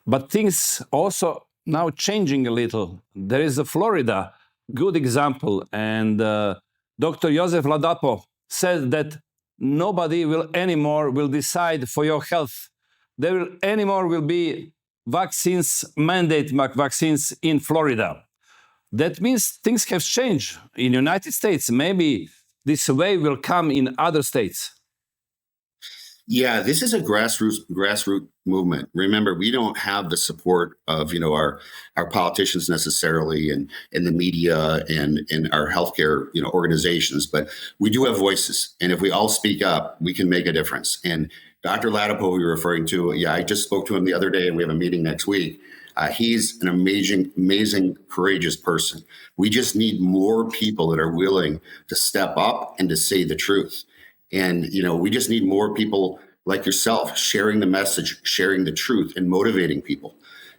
But things also now changing a little. There is a Florida, good example, and Dr. Joseph Ladapo said that nobody will decide for your health. Will be vaccines, mandate vaccines in Florida. That means things have changed in the United States. Maybe this way will come in other states. Yeah, this is a grassroots movement. Remember, we don't have the support of our politicians necessarily, and the media and our healthcare organizations, but we do have voices, and if we all speak up, we can make a difference. And Dr. Ladapo, we were referring to, yeah, I just spoke to him the other day, and we have a meeting next week. He's an amazing, courageous person. We just need more people that are willing to step up and to say the truth. And, we just need more people like yourself sharing the message, sharing the truth, and motivating people.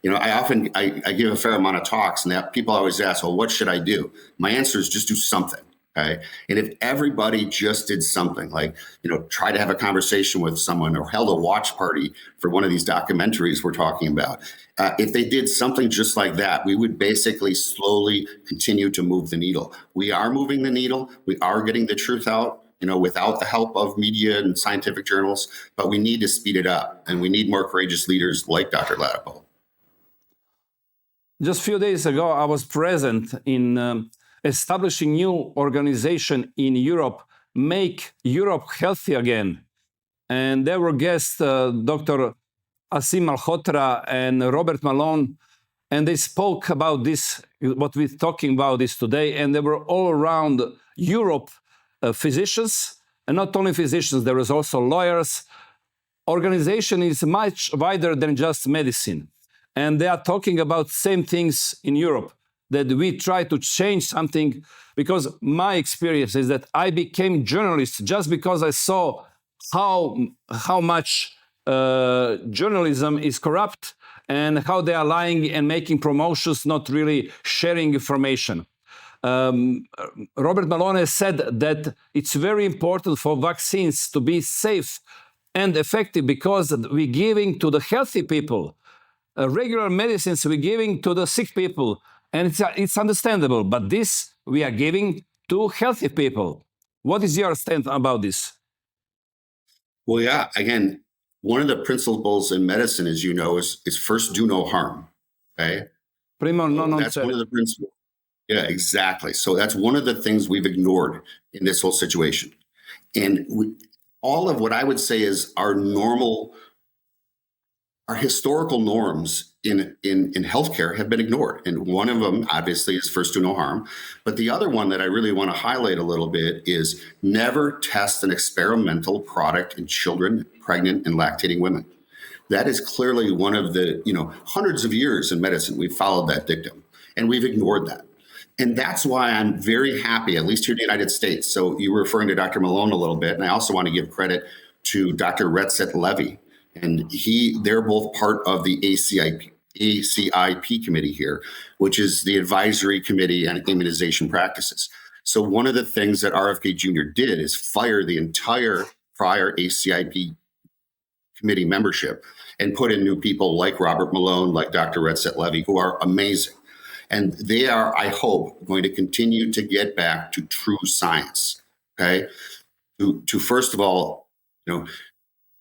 I give a fair amount of talks, and that people always ask, well, what should I do? My answer is just do something. Okay. And if everybody just did something like, try to have a conversation with someone or held a watch party for one of these documentaries we're talking about, if they did something just like that, we would basically slowly continue to move the needle. We are moving the needle. We are getting the truth out, without the help of media and scientific journals, but we need to speed it up, and we need more courageous leaders like Dr. Ladapo. Just a few days ago, I was present in establishing new organization in Europe, Make Europe Healthy Again. And there were guests, Dr. Asim Malhotra and Robert Malone, and they spoke about this, what we're talking about this today, and they were all around Europe, physicians, and not only physicians, there is also lawyers. Organization is much wider than just medicine. And they are talking about same things in Europe, that we try to change something, because my experience is that I became journalist just because I saw how much journalism is corrupt and how they are lying and making promotions, not really sharing information. Robert Malone said that it's very important for vaccines to be safe and effective because we're giving to the healthy people. Regular medicines we're giving to the sick people, and it's understandable, but this we are giving to healthy people. What is your stand about this? Well, yeah, again, one of the principles in medicine, as you know, is first do no harm. Okay? Primo non That's one of the principles. Yeah, exactly. So that's one of the things we've ignored in this whole situation. And all of what I would say is our historical norms in healthcare have been ignored. And one of them, obviously, is first do no harm. But the other one that I really want to highlight a little bit is never test an experimental product in children, pregnant, and lactating women. That is clearly one of the, hundreds of years in medicine, we've followed that dictum, and we've ignored that. And that's why I'm very happy, at least here in the United States. So you were referring to Dr. Malone a little bit, and I also want to give credit to Dr. Retzet Levy. And they're both part of the ACIP committee here, which is the Advisory Committee on Immunization Practices. So one of the things that RFK Jr. did is fire the entire prior ACIP committee membership and put in new people like Robert Malone, like Dr. Retzet Levy, who are amazing. And they are, I hope, going to continue to get back to true science, okay? To first of all,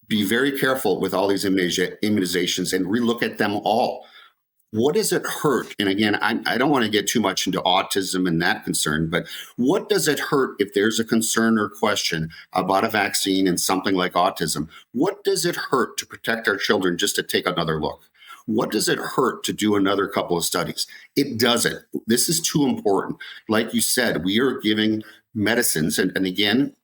be very careful with all these immunizations and relook at them all. What does it hurt? And again, I don't want to get too much into autism and that concern, but what does it hurt if there's a concern or question about a vaccine and something like autism? What does it hurt to protect our children just to take another look? What does it hurt to do another couple of studies? It doesn't. This is too important. Like you said, we are giving medicines, and again,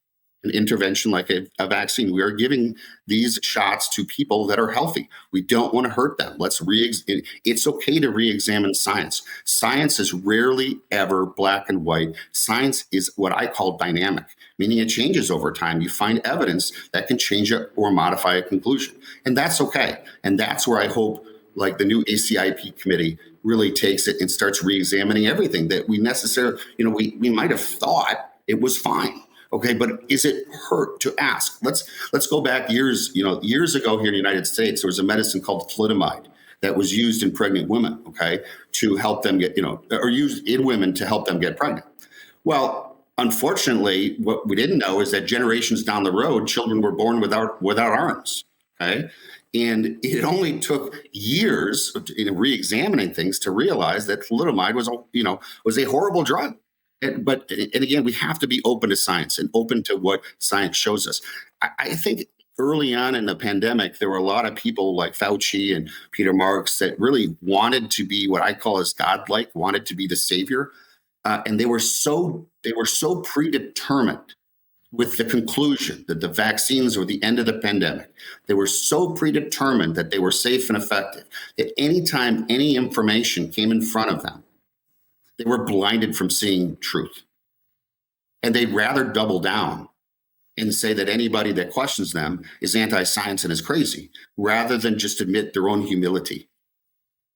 an intervention like a vaccine. We are giving these shots to people that are healthy. We don't want to hurt them. It's okay to re-examine science. Science is rarely ever black and white. Science is what I call dynamic, meaning it changes over time. You find evidence that can change it or modify a conclusion. And that's okay. And that's where I hope like the new ACIP committee really takes it and starts re-examining everything that we necessarily, we might have thought it was fine. Okay, but is it hurt to ask? Let's go back years ago here in the United States. There was a medicine called thalidomide that was used in pregnant women, okay, to help them get, or used in women to help them get pregnant. Well, unfortunately, what we didn't know is that generations down the road, children were born without arms, okay? And it only took years of re-examining things to realize that thalidomide was a horrible drug. And again, we have to be open to science and open to what science shows us. I think early on in the pandemic, there were a lot of people like Fauci and Peter Marks that really wanted to be what I call as godlike, wanted to be the savior, and they were so predetermined with the conclusion that the vaccines were the end of the pandemic. They were so predetermined that they were safe and effective that anytime any information came in front of them, they were blinded from seeing truth. And they'd rather double down and say that anybody that questions them is anti-science and is crazy, rather than just admit their own humility